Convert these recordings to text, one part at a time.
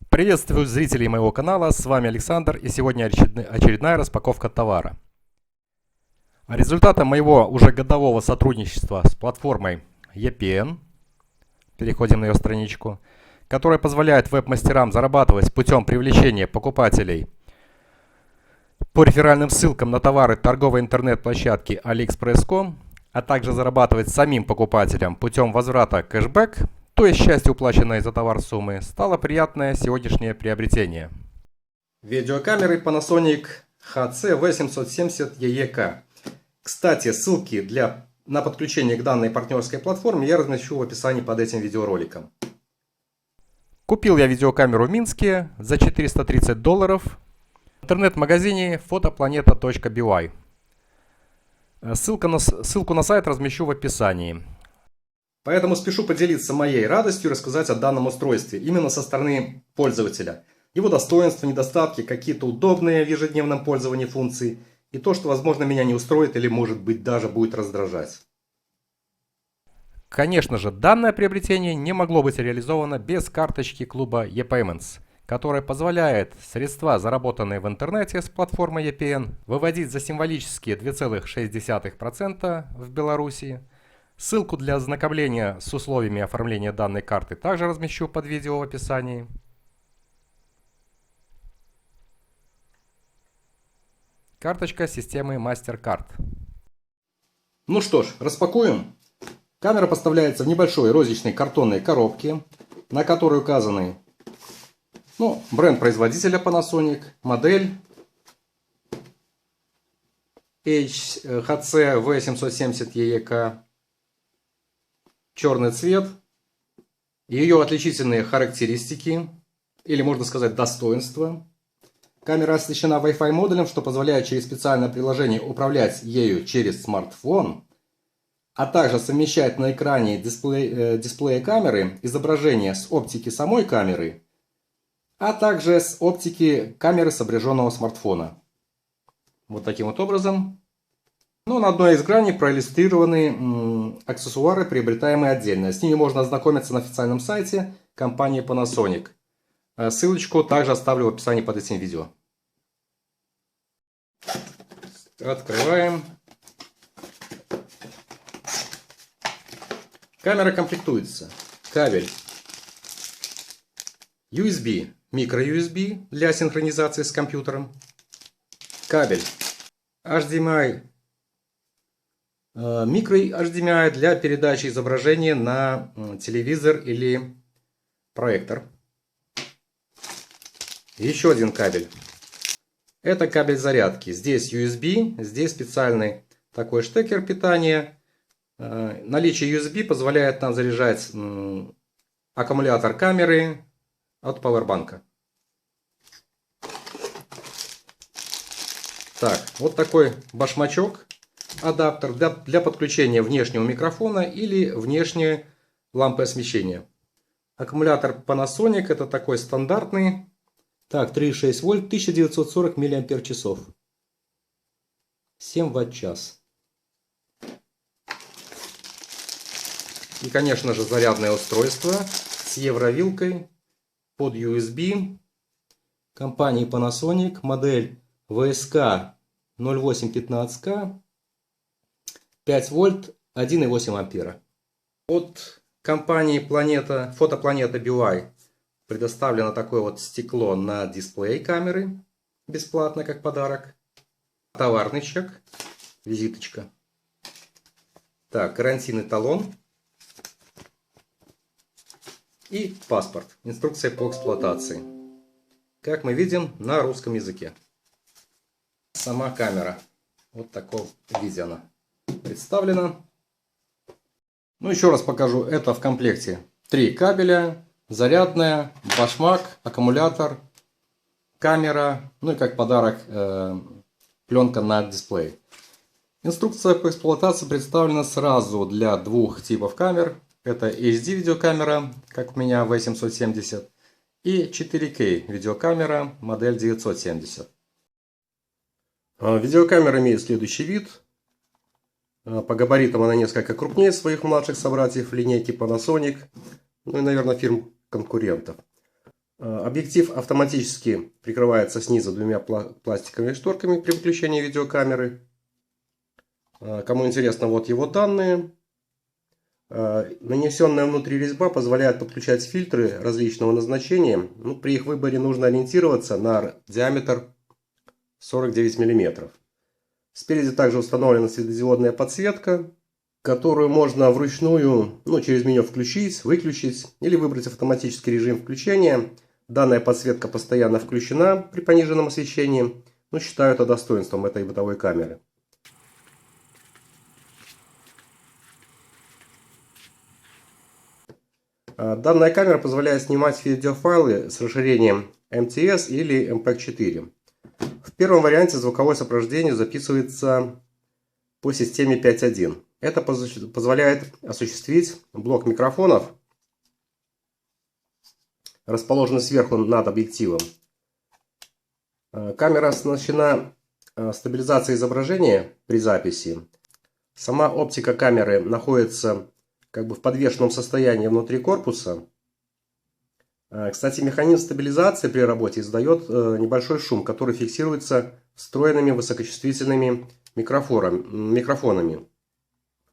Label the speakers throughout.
Speaker 1: Приветствую зрителей моего канала, с вами Александр, и сегодня очередная распаковка товара. Результатом моего уже годового сотрудничества с платформой EPN, переходим на ее страничку, которая позволяет веб-мастерам зарабатывать путем привлечения покупателей по реферальным ссылкам на товары торговой интернет-площадки AliExpress.com, а также зарабатывать самим покупателям путем возврата кэшбэк, то есть часть уплаченной за товар суммы, стало приятное сегодняшнее приобретение. Видеокамеры Panasonic HC-V770EEK. Кстати, ссылки на подключение к данной партнерской платформе я размещу в описании под этим видеороликом. Купил я видеокамеру в Минске за $430 в интернет-магазине photoplaneta.by. Ссылку на сайт размещу в описании. Поэтому спешу поделиться моей радостью и рассказать о данном устройстве именно со стороны пользователя. Его достоинства, недостатки, какие-то удобные в ежедневном пользовании функции и то, что, возможно, меня не устроит или, может быть, даже будет раздражать. Конечно же, данное приобретение не могло быть реализовано без карточки клуба ePayments, которая позволяет средства, заработанные в интернете с платформой EPN, выводить за символические 2,6% в Беларуси. Ссылку для ознакомления с условиями оформления данной карты также размещу под видео в описании. Карточка системы MasterCard. Ну что ж, распакуем. Камера поставляется в небольшой розничной картонной коробке, на которой указаны бренд производителя Panasonic, модель HC-V770EEK, черный цвет, ее отличительные характеристики, или можно сказать достоинства. Камера оснащена Wi-Fi модулем, что позволяет через специальное приложение управлять ею через смартфон, а также совмещать на экране дисплея камеры изображение с оптики самой камеры, а также с оптики камеры сопряженного смартфона. Вот таким вот образом. На одной из граней проиллюстрированы аксессуары, приобретаемые отдельно. С ними можно ознакомиться на официальном сайте компании Panasonic. Ссылочку также оставлю в описании под этим видео. Открываем. Камера комплектуется. Кабель USB, micro-USB для синхронизации с компьютером. Кабель HDMI, micro-HDMI для передачи изображения на телевизор или проектор. Еще один кабель. Это кабель зарядки. Здесь USB, здесь специальный такой штекер питания. Наличие USB позволяет нам заряжать аккумулятор камеры от пауэрбанка. Так, вот такой башмачок, адаптер для подключения внешнего микрофона или внешней лампы освещения. Аккумулятор Panasonic, это такой стандартный. Так, 3,6 вольт, 1940 мАч. 7 Вт-час. И, конечно же, зарядное устройство с евровилкой под USB. Компании Panasonic, модель VSK 0815K, 5 вольт, 1,8 ампера. От компании Photoplaneta.by предоставлено такое вот стекло на дисплей камеры, бесплатно, как подарок. Товарный чек, визиточка. Так, гарантийный талон. И паспорт, инструкция по эксплуатации. Как мы видим, на русском языке. Сама камера. Вот такого виде она представлена. Еще раз покажу. Это в комплекте 3 кабеля, зарядная, башмак, аккумулятор, камера, и как подарок пленка на дисплей. Инструкция по эксплуатации представлена сразу для двух типов камер. Это HD видеокамера, как у меня V770, и 4K видеокамера, модель 970. Видеокамера имеет следующий вид.
Speaker 2: По габаритам она несколько крупнее своих младших собратьев линейки Panasonic, ну и, наверное, фирм конкурентов. Объектив автоматически прикрывается снизу двумя пластиковыми шторками при выключении видеокамеры. Кому интересно, вот его данные. Нанесенная внутри резьба позволяет подключать фильтры различного назначения. Ну, при их выборе нужно ориентироваться на диаметр 49 мм. Спереди также установлена светодиодная подсветка, которую можно вручную, через меню включить, выключить или выбрать автоматический режим включения. Данная подсветка постоянно включена при пониженном освещении. Считаю это достоинством этой бытовой камеры. Данная камера позволяет снимать видеофайлы с расширением MTS или MPEG-4. В первом варианте звуковое сопровождение записывается по системе 5.1. Это позволяет осуществить блок микрофонов, расположенный сверху над объективом. Камера оснащена стабилизацией изображения при записи. Сама оптика камеры находится в подвешенном состоянии внутри корпуса. Кстати, механизм стабилизации при работе издает небольшой шум, который фиксируется встроенными высокочувствительными микрофонами.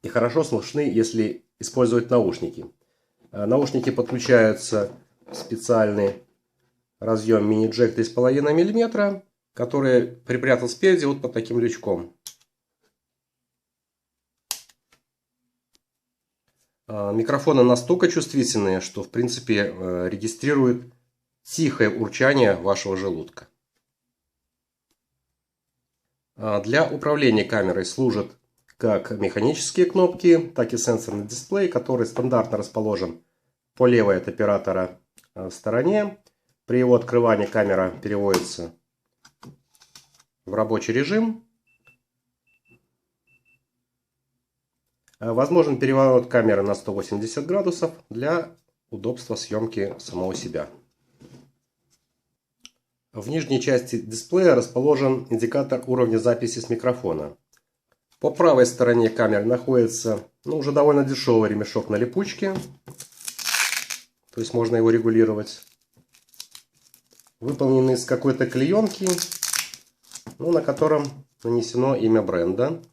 Speaker 2: И хорошо слышны, если использовать наушники. Наушники подключаются в специальный разъем мини-джек 3,5 мм, который припрятан спереди вот под таким лючком. Микрофоны настолько чувствительные, что в принципе регистрируют тихое урчание вашего желудка. Для управления камерой служат как механические кнопки, так и сенсорный дисплей, который стандартно расположен по левой от оператора стороне. При его открывании камера переводится в рабочий режим. Возможен переворот камеры на 180 градусов для удобства съемки самого себя. В нижней части дисплея расположен индикатор уровня записи с микрофона. По правой стороне камеры находится уже довольно дешевый ремешок на липучке. То есть можно его регулировать. Выполненный из какой-то клеенки, на котором нанесено имя бренда.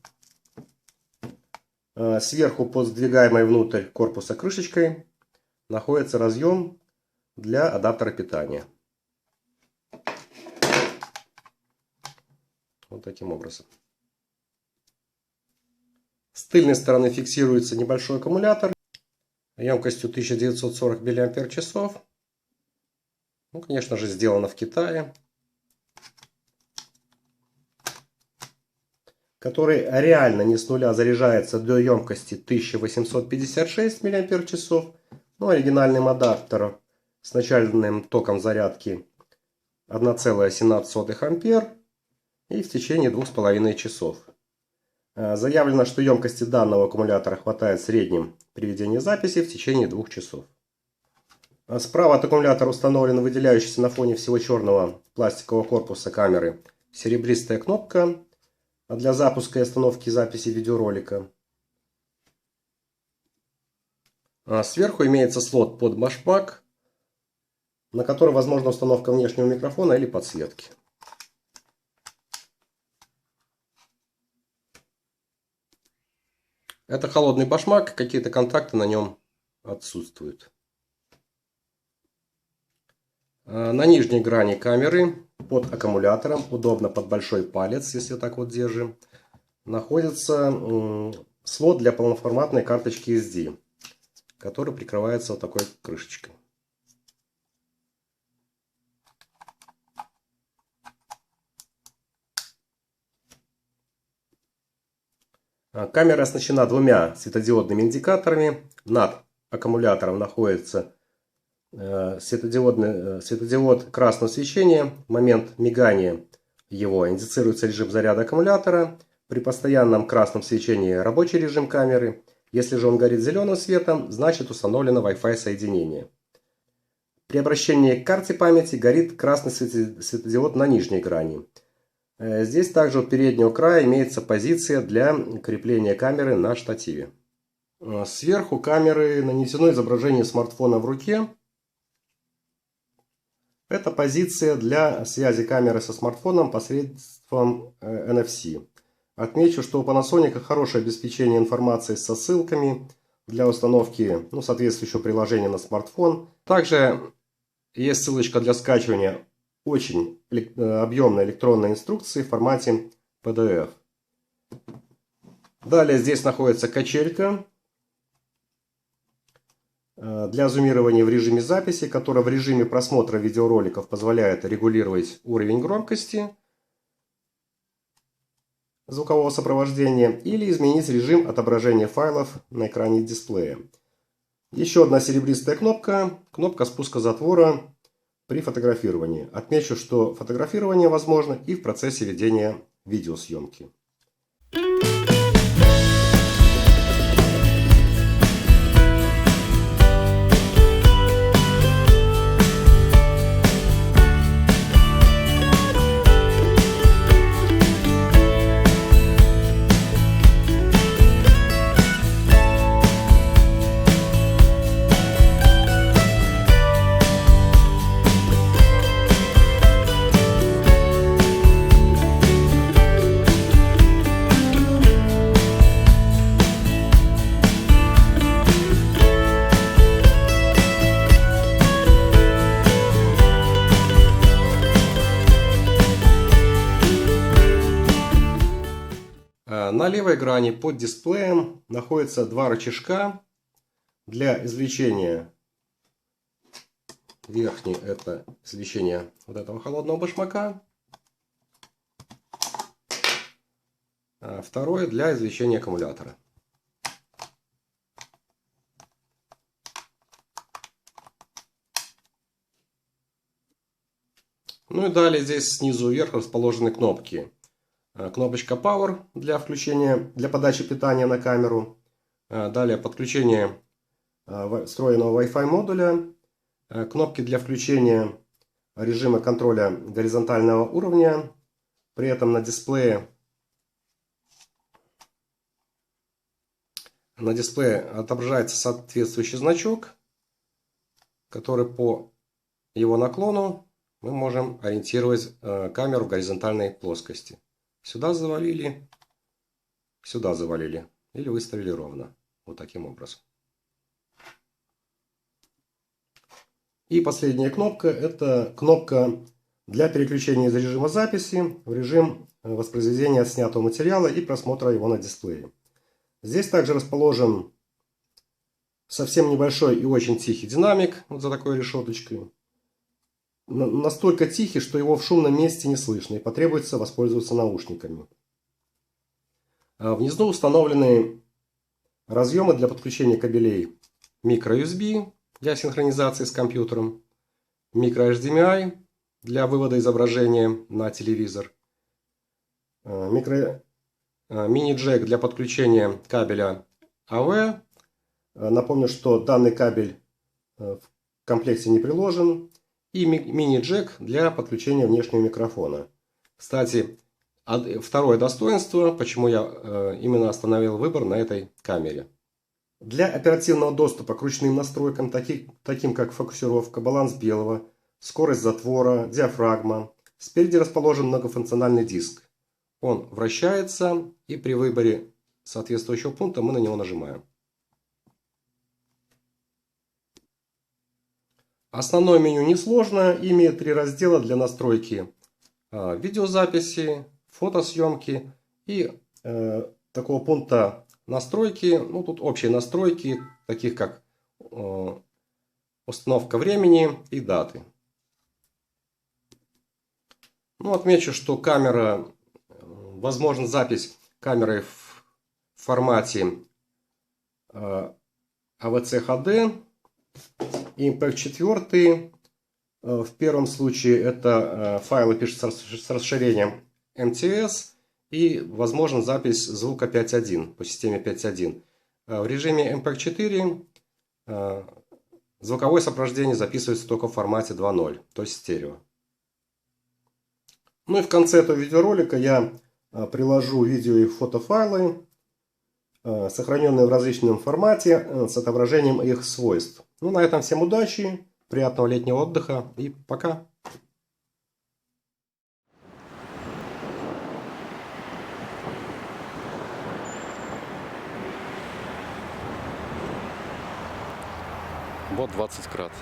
Speaker 2: Сверху под сдвигаемой внутрь корпуса крышечкой находится разъем для адаптера питания. Вот таким образом. С тыльной стороны фиксируется небольшой аккумулятор емкостью 1940 мАч. Конечно же, сделано в Китае. Который реально не с нуля заряжается до емкости 1856 мАч. Оригинальным адаптером с начальным током зарядки 1,17 ампер и в течение 2,5 часов. Заявлено, что емкости данного аккумулятора хватает в среднем при ведении записи в течение 2 часов. Справа от аккумулятора установлена выделяющаяся на фоне всего черного пластикового корпуса камеры серебристая кнопка для запуска и остановки записи видеоролика. Сверху имеется слот под башмак, на который возможна установка внешнего микрофона или подсветки. Это холодный башмак, какие-то контакты на нем отсутствуют. На нижней грани камеры под аккумулятором, удобно под большой палец, если так вот держим, находится слот для полноформатной карточки SD, который прикрывается вот такой крышечкой. Камера оснащена двумя светодиодными индикаторами. Над аккумулятором находится светодиод красного свечения. В момент мигания его индицируется режим заряда аккумулятора. При постоянном красном свечении рабочий режим камеры. Если же он горит зеленым светом, значит установлено Wi-Fi соединение. При обращении к карте памяти горит красный светодиод на нижней грани. Здесь также у переднего края имеется позиция для крепления камеры на штативе. Сверху камеры нанесено изображение смартфона в руке. Это позиция для связи камеры со смартфоном посредством NFC. Отмечу, что у Panasonic хорошее обеспечение информацией со ссылками для установки соответствующего приложения на смартфон. Также есть ссылочка для скачивания очень объемной электронной инструкции в формате PDF. Далее здесь находится качелька для зумирования в режиме записи, которая в режиме просмотра видеороликов позволяет регулировать уровень громкости звукового сопровождения или изменить режим отображения файлов на экране дисплея. Еще одна серебристая кнопка, кнопка спуска затвора при фотографировании. Отмечу, что фотографирование возможно и в процессе ведения видеосъемки. На левой грани под дисплеем находятся два рычажка для извлечения. Верхний — это извлечение вот этого холодного башмака. А второй — для извлечения аккумулятора. Ну и далее здесь снизу вверх расположены кнопки. Кнопочка Power для включения, для подачи питания на камеру. Далее подключение встроенного Wi-Fi модуля. Кнопки для включения режима контроля горизонтального уровня. При этом на дисплее отображается соответствующий значок, который по его наклону мы можем ориентировать камеру в горизонтальной плоскости. Сюда завалили или выставили ровно. Вот таким образом. И последняя кнопка — это кнопка для переключения из режима записи в режим воспроизведения отснятого материала и просмотра его на дисплее. Здесь также расположен совсем небольшой и очень тихий динамик вот за такой решеточкой. Настолько тихий, что его в шумном месте не слышно и потребуется воспользоваться наушниками. Внизу установлены разъемы для подключения кабелей microUSB для синхронизации с компьютером, microHDMI для вывода изображения на телевизор, мини-джек для подключения кабеля AV. Напомню, что данный кабель в комплекте не приложен. И мини-джек для подключения внешнего микрофона. Кстати, второе достоинство, почему я именно остановил выбор на этой камере. Для оперативного доступа к ручным настройкам, таким как фокусировка, баланс белого, скорость затвора, диафрагма, спереди расположен многофункциональный диск. Он вращается, и при выборе соответствующего пункта мы на него нажимаем. Основное меню несложно, имеет 3 раздела для настройки видеозаписи, фотосъемки и такого пункта настройки. Тут общие настройки, таких как установка времени и даты. Отмечу, что камера, возможна запись камерой в формате AVC HD. Impact 4. В первом случае это файлы пишутся с расширением MTS и возможна запись звука 5.1 по системе 5.1. В режиме Impact 4 звуковое сопровождение записывается только в формате 2.0, то есть стерео. Ну и в конце этого видеоролика я приложу видео и фотофайлы, сохраненные в различном формате, с отображением их свойств. Ну, на этом всем удачи, приятного летнего отдыха и пока!
Speaker 1: Вот 20 крат.